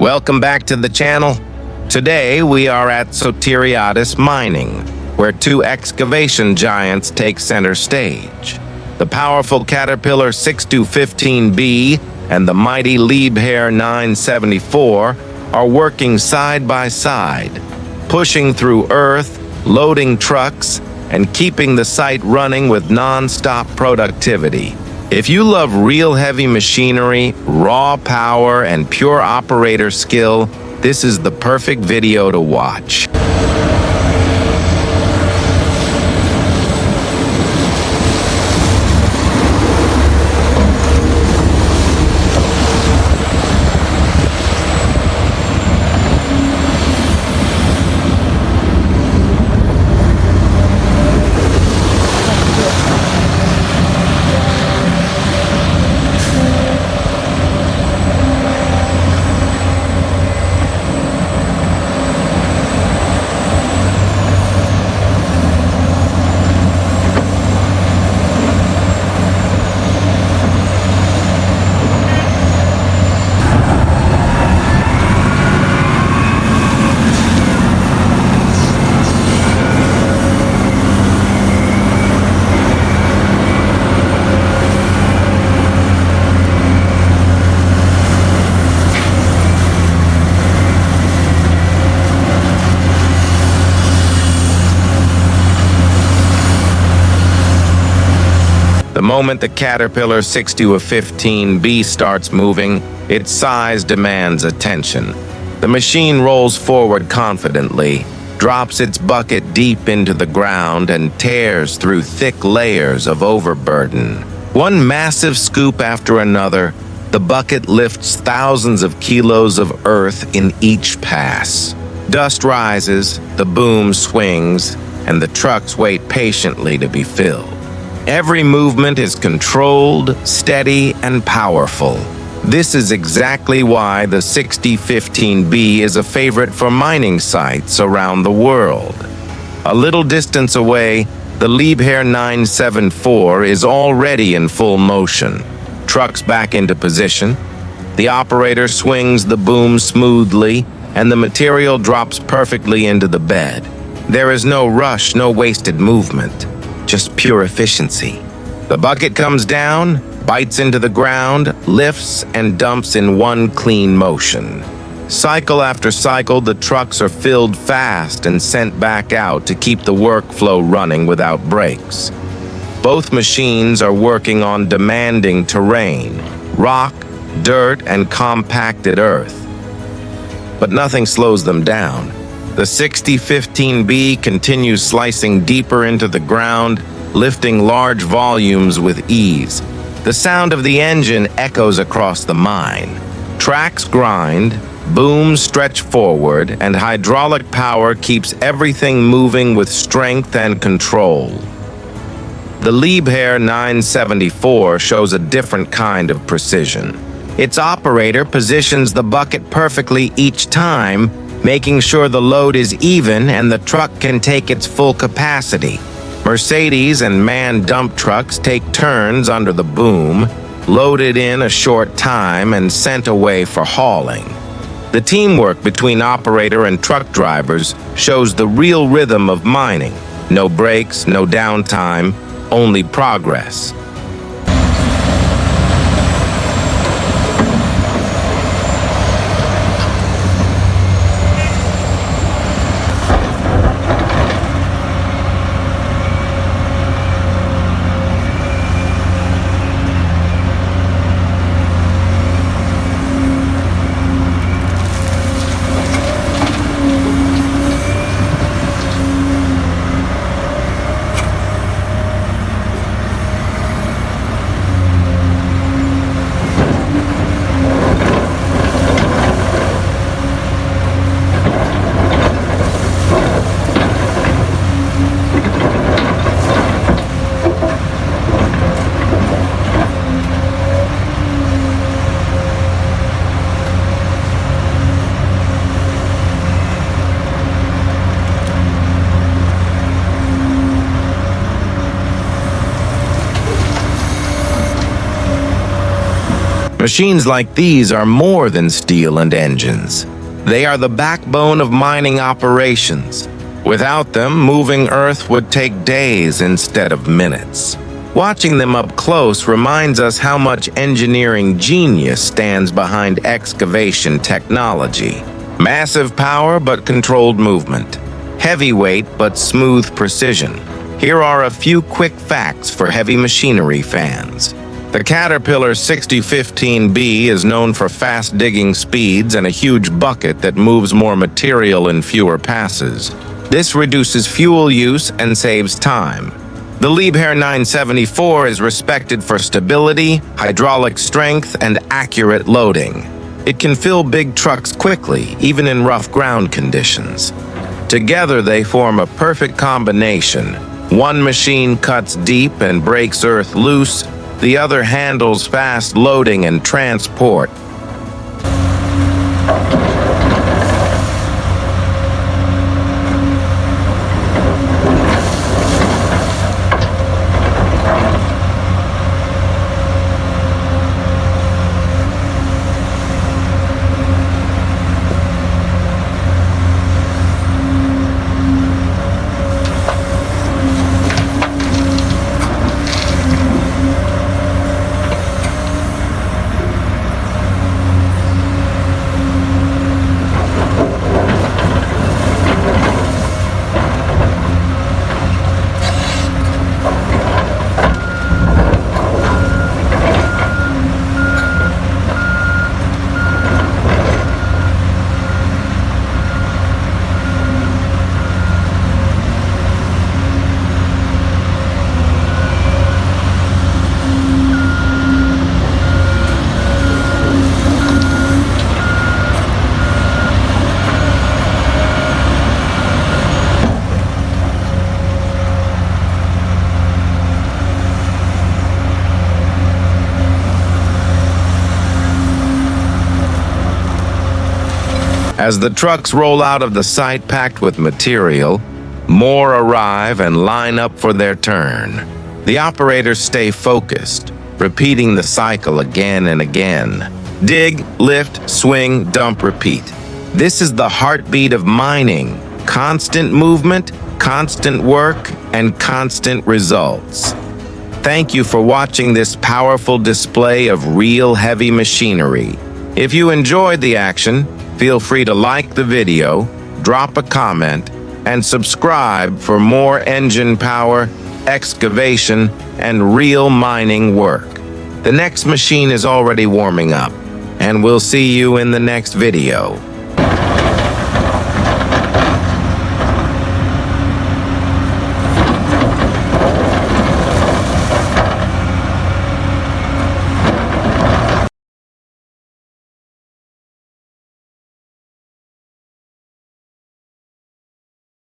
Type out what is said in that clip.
Welcome back to the channel. Today we are at Soteriatis Mining, where two excavation giants take center stage. The powerful Caterpillar 6215B and the mighty Liebherr 974 are working side by side, pushing through earth, loading trucks, and keeping the site running with non-stop productivity. If you love real heavy machinery, raw power, and pure operator skill, this is the perfect video to watch. The moment the Caterpillar 6215B starts moving, its size demands attention. The machine rolls forward confidently, drops its bucket deep into the ground, and tears through thick layers of overburden. One massive scoop after another, the bucket lifts thousands of kilos of earth in each pass. Dust rises, the boom swings, and the trucks wait patiently to be filled. Every movement is controlled, steady, and powerful. This is exactly why the 6015B is a favorite for mining sites around the world. A little distance away, the Liebherr 974 is already in full motion. Trucks back into position. The operator swings the boom smoothly, and the material drops perfectly into the bed. There is no rush, no wasted movement. Just pure efficiency. The bucket comes down, bites into the ground, lifts, and dumps in one clean motion. Cycle after cycle, the trucks are filled fast and sent back out to keep the workflow running without breaks. Both machines are working on demanding terrain, rock, dirt, and compacted earth. But nothing slows them down. The 6015B continues slicing deeper into the ground, lifting large volumes with ease. The sound of the engine echoes across the mine. Tracks grind, booms stretch forward, and hydraulic power keeps everything moving with strength and control. The Liebherr 974 shows a different kind of precision. Its operator positions the bucket perfectly each time, making sure the load is even and the truck can take its full capacity. Mercedes and manned dump trucks take turns under the boom, loaded in a short time and sent away for hauling. The teamwork between operator and truck drivers shows the real rhythm of mining. No breaks, no downtime, only progress. Machines like these are more than steel and engines. They are the backbone of mining operations. Without them, moving earth would take days instead of minutes. Watching them up close reminds us how much engineering genius stands behind excavation technology. Massive power but controlled movement. Heavyweight but smooth precision. Here are a few quick facts for heavy machinery fans. The Caterpillar 6015B is known for fast digging speeds and a huge bucket that moves more material in fewer passes. This reduces fuel use and saves time. The Liebherr 974 is respected for stability, hydraulic strength, and accurate loading. It can fill big trucks quickly, even in rough ground conditions. Together, they form a perfect combination. One machine cuts deep and breaks earth loose, the other handles fast loading and transport. As the trucks roll out of the site packed with material, more arrive and line up for their turn. The operators stay focused, repeating the cycle again and again. Dig, lift, swing, dump, repeat. This is the heartbeat of mining. Constant movement, constant work, and constant results. Thank you for watching this powerful display of real heavy machinery. If you enjoyed the action, feel free to like the video, drop a comment, and subscribe for more engine power, excavation, and real mining work. The next machine is already warming up, and we'll see you in the next video.